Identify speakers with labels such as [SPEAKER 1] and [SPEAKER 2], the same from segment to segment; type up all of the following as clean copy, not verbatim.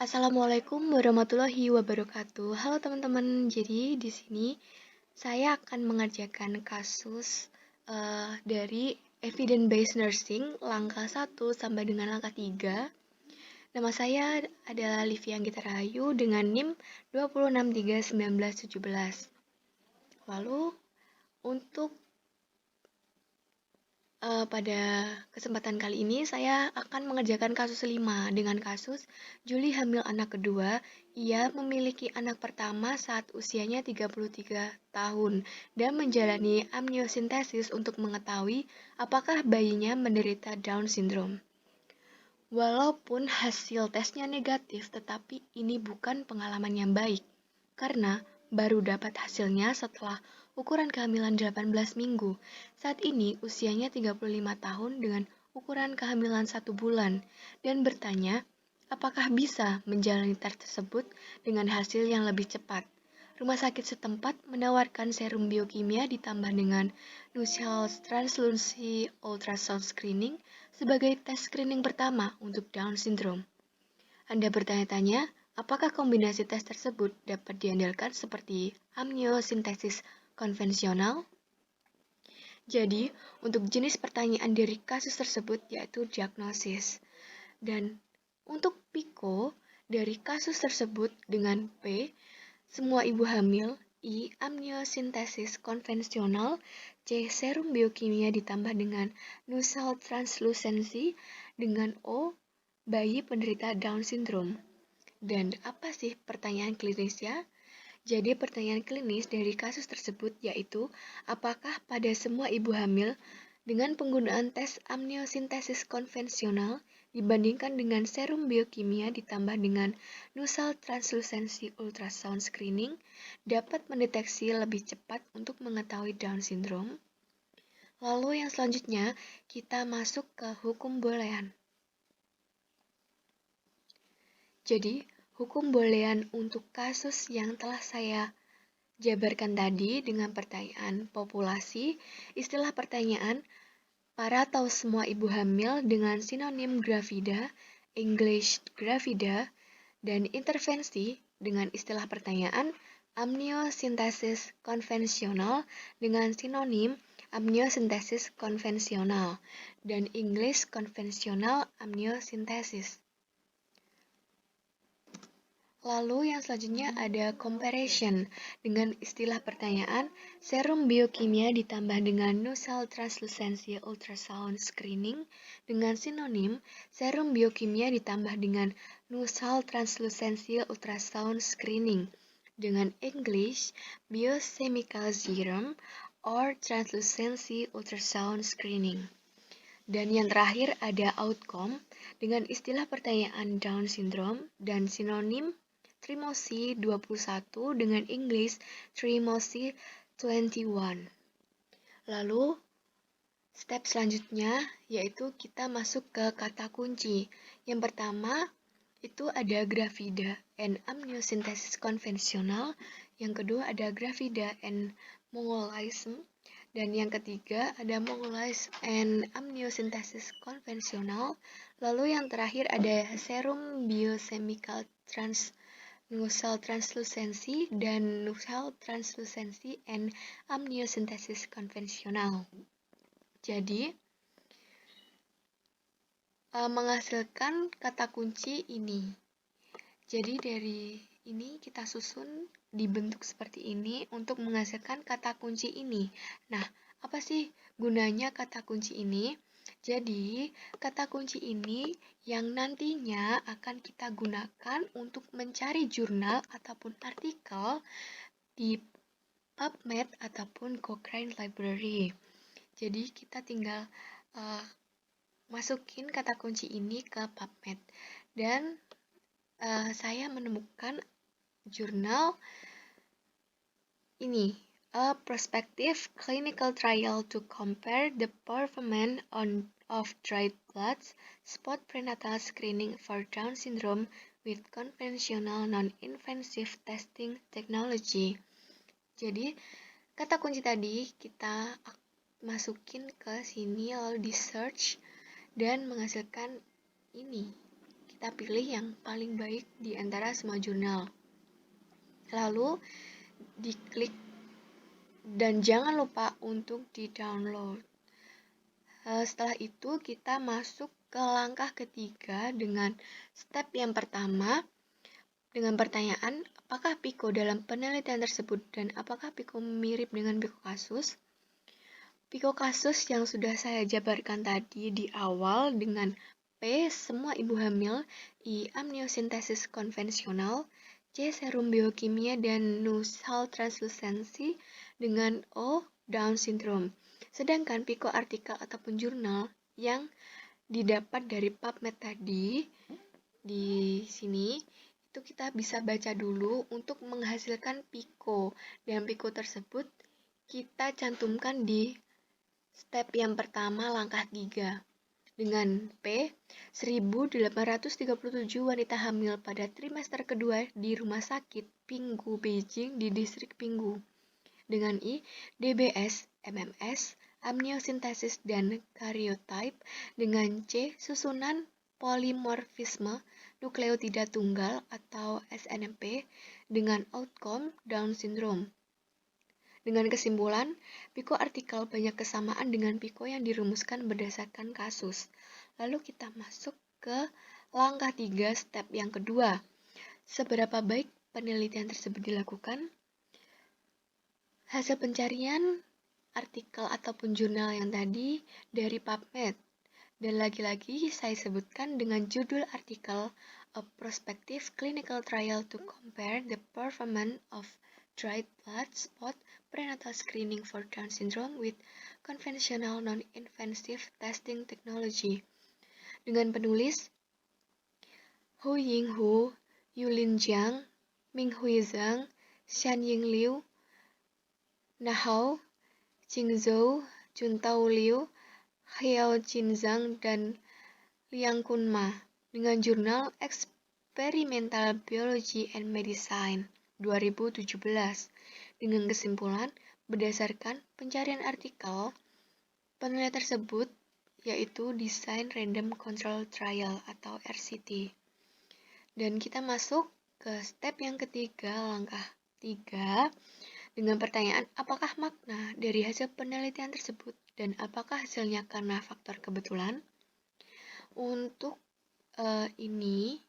[SPEAKER 1] Assalamualaikum warahmatullahi wabarakatuh. Halo teman-teman. Jadi di sini saya akan mengerjakan kasus dari evidence based nursing langkah 1 sampai dengan langkah 3. Nama saya adalah Livia Anggita Rahayu dengan NIM 2631917. Lalu untuk pada kesempatan kali ini saya akan mengerjakan kasus 5 dengan kasus Juli hamil anak kedua. Ia memiliki anak pertama saat usianya 33 tahun dan menjalani amniosintesis untuk mengetahui apakah bayinya menderita Down syndrome. Walaupun hasil tesnya negatif, tetapi ini bukan pengalaman yang baik karena baru dapat hasilnya setelah ukuran kehamilan 18 minggu. Saat ini usianya 35 tahun dengan ukuran kehamilan 1 bulan dan bertanya apakah bisa menjalani tes tersebut dengan hasil yang lebih cepat. Rumah sakit setempat menawarkan serum biokimia ditambah dengan nuchal translucency ultrasound screening sebagai tes screening pertama untuk Down syndrome. Anda bertanya-tanya, apakah kombinasi tes tersebut dapat diandalkan seperti amniosintesis konvensional? Jadi, untuk jenis pertanyaan dari kasus tersebut yaitu diagnosis. Dan untuk PICO dari kasus tersebut dengan P, semua ibu hamil, I. Amniosintesis konvensional, C. Serum biokimia ditambah dengan nuchal translucency, dengan O. Bayi penderita Down syndrome. Dan apa sih pertanyaan klinisnya? Jadi pertanyaan klinis dari kasus tersebut yaitu apakah pada semua ibu hamil dengan penggunaan tes amniosintesis konvensional dibandingkan dengan serum biokimia ditambah dengan nuchal translucency ultrasound screening dapat mendeteksi lebih cepat untuk mengetahui Down syndrome. Lalu yang selanjutnya kita masuk ke hukum boolean. Jadi, hukum boolean untuk kasus yang telah saya jabarkan tadi dengan pertanyaan populasi, istilah pertanyaan para atau semua ibu hamil dengan sinonim gravida, English gravida, dan intervensi dengan istilah pertanyaan amniosintesis konvensional dengan sinonim amniosintesis konvensional dan English konvensional amniosintesis. Lalu yang selanjutnya ada comparison dengan istilah pertanyaan serum biokimia ditambah dengan nuchal translucency ultrasound screening dengan sinonim serum biokimia ditambah dengan nuchal translucency ultrasound screening dengan English biochemical serum or translucency ultrasound screening. Dan yang terakhir ada outcome dengan istilah pertanyaan Down syndrome dan sinonim Trimosy 21 dengan English Trimosy 21. Lalu, step selanjutnya yaitu kita masuk ke kata kunci. Yang pertama, itu ada gravida and amniosintesis konvensional. Yang kedua ada gravida and mongolism. Dan yang ketiga ada mongolism and amniosintesis konvensional. Lalu yang terakhir ada serum biochemical nuchal translucency dan nuchal translucency and amniosintesis konvensional. Jadi, menghasilkan kata kunci ini. Jadi dari ini kita susun dibentuk seperti ini untuk menghasilkan kata kunci ini. Nah, apa sih gunanya kata kunci ini? Jadi, kata kunci ini yang nantinya akan kita gunakan untuk mencari jurnal ataupun artikel di PubMed ataupun Cochrane Library. Jadi, kita tinggal masukin kata kunci ini ke PubMed. Dan saya menemukan jurnal ini, a prospective clinical trial to compare the performance of dried blood spot prenatal screening for Down syndrome with conventional non-invasive testing technology. Jadi, kata kunci tadi kita masukin ke sini lalu di search dan menghasilkan ini. kita pilih yang paling baik di antara semua jurnal. Lalu diklik dan jangan lupa untuk di-download. Setelah itu kita masuk ke langkah ketiga dengan step yang pertama dengan pertanyaan, apakah Pico dalam penelitian tersebut dan apakah Pico mirip dengan Pico kasus? Pico kasus yang sudah saya jabarkan tadi di awal dengan P. Semua ibu hamil, I. Amniosintesis konvensional, C. Serum biokimia dan nasal translucency, dengan O. Down syndrome. Sedangkan Pico artikel ataupun jurnal yang didapat dari PubMed tadi di sini itu kita bisa baca dulu untuk menghasilkan Pico. Dan Pico tersebut kita cantumkan di step yang pertama langkah 3. Dengan P, 1837 wanita hamil pada trimester kedua di rumah sakit Pinggu, Beijing di distrik Pinggu. Dengan I, DBS, MMS, amniosintesis dan karyotype. Dengan C, susunan polimorfisme nukleotida tunggal atau SNP dengan outcome Down syndrome. Dengan kesimpulan, Pico artikel banyak kesamaan dengan Pico yang dirumuskan berdasarkan kasus. Lalu kita masuk ke langkah 3 step yang kedua. Seberapa baik penelitian tersebut dilakukan? Hasil pencarian artikel ataupun jurnal yang tadi dari PubMed. Dan lagi-lagi saya sebutkan dengan judul artikel A Prospective Clinical Trial to Compare the Performance of Dried Blood Spot Prenatal Screening for Down Syndrome with Conventional Non-Invasive Testing Technology. Dengan penulis Hu Yinghu, Yulin Jiang, Minghui Zhang, Xianying Liu, Nahao, Jingzhou, Juntao Liu, Xiao Jinzhang, dan Liang Kunma dengan jurnal Experimental Biology and Medicine 2017 dengan kesimpulan berdasarkan pencarian artikel penelitian tersebut yaitu Design Random Control Trial atau RCT. Dan kita masuk ke step yang ketiga, langkah 3 dengan pertanyaan apakah makna dari hasil penelitian tersebut dan apakah hasilnya karena faktor kebetulan? Untuk ini,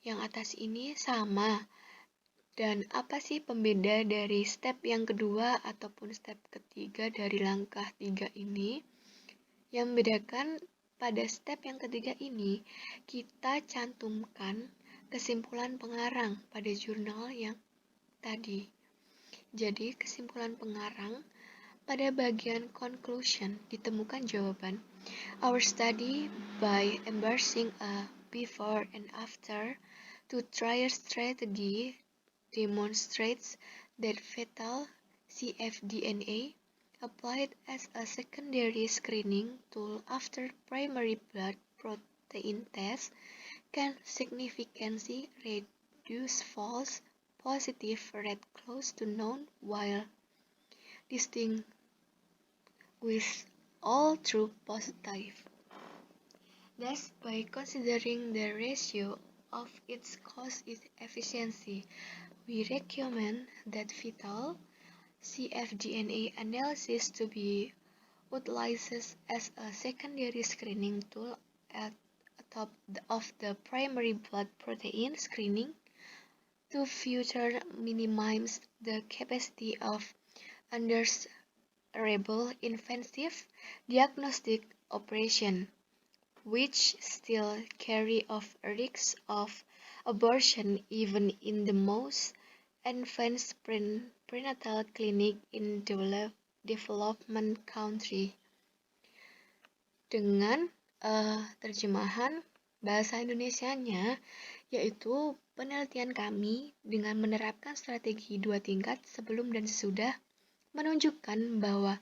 [SPEAKER 1] yang atas ini sama. Dan apa sih pembeda dari step yang kedua ataupun step ketiga dari langkah 3 ini? Yang membedakan pada step yang ketiga ini, kita cantumkan kesimpulan pengarang pada jurnal yang tadi. Jadi, kesimpulan pengarang pada bagian conclusion ditemukan jawaban. Our study by embracing a before and after two-trial strategy demonstrates that fetal cfDNA applied as a secondary screening tool after primary blood protein test can significantly reduce false positive rate close to none while distinguish all true positive. Thus, by considering the ratio of its cost efficiency, we recommend that fetal cfDNA analysis to be utilized as a secondary screening tool at top of the primary blood protein screening to further minimize the capacity of undesirable invasive diagnostic operation, which still carry of risks of abortion even in the most advanced prenatal clinic in development country. Dengan terjemahan bahasa Indonesianya, yaitu penelitian kami dengan menerapkan strategi 2 tingkat sebelum dan sesudah menunjukkan bahwa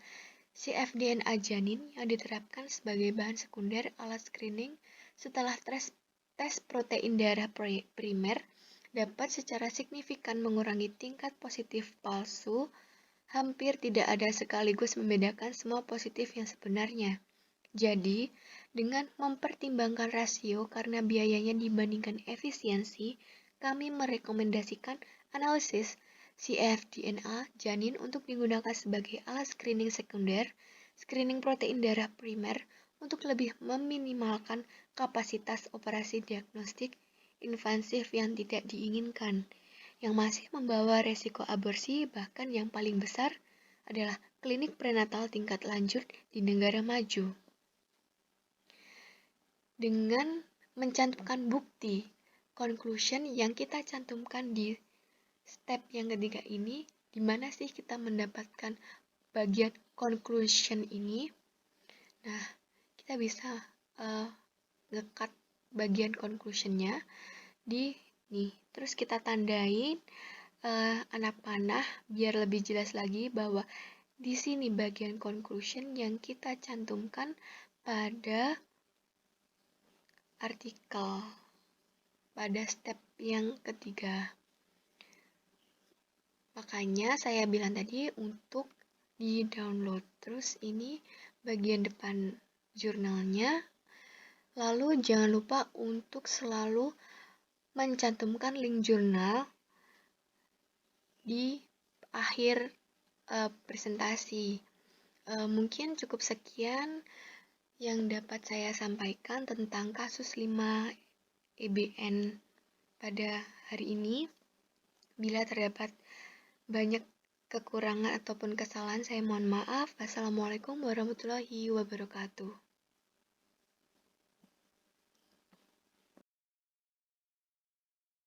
[SPEAKER 1] cfDNA janin yang diterapkan sebagai bahan sekunder alat screening setelah tes protein darah primer dapat secara signifikan mengurangi tingkat positif palsu, hampir tidak ada sekaligus membedakan semua positif yang sebenarnya. Jadi, Dengan mempertimbangkan rasio karena biayanya dibandingkan efisiensi, kami merekomendasikan analisis cfDNA janin untuk digunakan sebagai alat screening sekunder, screening protein darah primer untuk lebih meminimalkan kapasitas operasi diagnostik invasif yang tidak diinginkan, yang masih membawa resiko aborsi, bahkan yang paling besar adalah klinik prenatal tingkat lanjut di negara maju. Dengan mencantumkan bukti conclusion yang kita cantumkan di step yang ketiga ini, di mana sih kita mendapatkan bagian conclusion ini? Nah, kita bisa ngekat bagian conclusionnya di nih. Terus kita tandain anak panah biar lebih jelas lagi bahwa di sini bagian conclusion yang kita cantumkan pada artikel pada step yang ketiga. Makanya saya bilang tadi untuk di-download. Terus ini bagian depan jurnalnya. Lalu jangan lupa untuk selalu mencantumkan link jurnal di akhir presentasi. Mungkin cukup sekian yang dapat saya sampaikan tentang kasus 5 EBN pada hari ini. Bila terdapat banyak kekurangan ataupun kesalahan, saya mohon maaf. Wassalamualaikum warahmatullahi wabarakatuh.